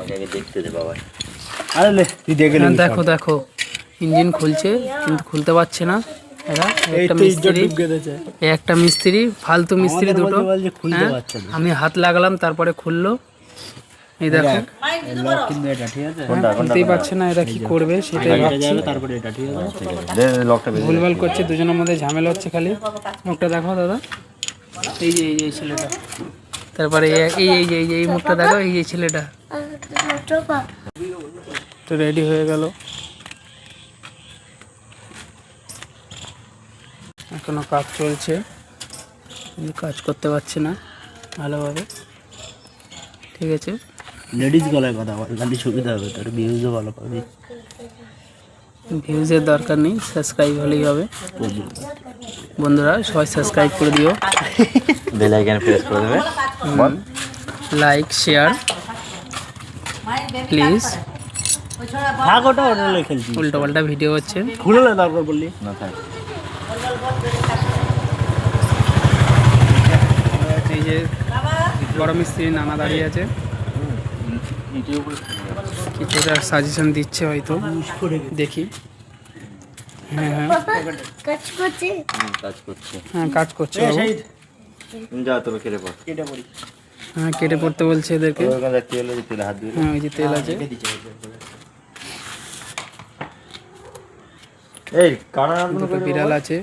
আমাকে আগে দেখতে দে বাবা। আরে লে তুই দেখে হ্যাঁ, দেখো দেখো ইঞ্জিন খুলছে কিন্তু খুলতে পারছে না এরা। একটা মিস্ত্রি, একটা মিস্ত্রি ফালতু মিস্ত্রি দুটো। হ্যাঁ, আমি হাত লাগালাম তারপরে খুললো। এই দেখো কিন্তু এটা ঠিক আছে, খুলতেই পারছে না, এরা কি করবে সেটাই ভাবছি। তারপরে এটা ঠিক আছে। দে লকটা বেঁধে ভুলভাল করছে, দুজনের মধ্যে ঝামেলা হচ্ছে খালি। মুখটা দেখো দাদা, এই যে এই ছেলেটা, তারপরে এই মুখটা দেখো, এই যে ছেলেটা। তো রেডি হয়ে গেল, এখনো কাজ চলছে, কিন্তু কাজ করতে পারছে না ভালোভাবে। ঠিক আছে, লেডিস গলায় কথা বল, খালি সুবিধা হবে, তোর ভিউজও ভালো পাবি। ভিউজের দরকার নেই, সাবস্ক্রাইব হলেই হবে। বন্ধুরা সবাই সাবস্ক্রাইব করে দিও, বেল আইকন প্রেস করে দেবে। Like share please. থাক ওটা খেলছি, উল্টো পাল্টা ভিডিও হচ্ছে, খুলে না তারপর বললি না থাক। এই যে বড় মিস্ত্রি নানা দাঁড়িয়ে আছে, কিছুটা সাজেশন দিচ্ছে হয়তো, দেখি। হ্যাঁ হ্যাঁ কাজ করছে। হ্যাঁ, কাজ করছে বাবু। যা তোকে কেটে পড়। হ্যাঁ, কেটে পড়তে বলছে এদেরকে। ওখানে তেল আছে, তেল হাত দিয়ে। হ্যাঁ, ওই যে তেল আছে। এই কানা দুটো বিড়াল আছে।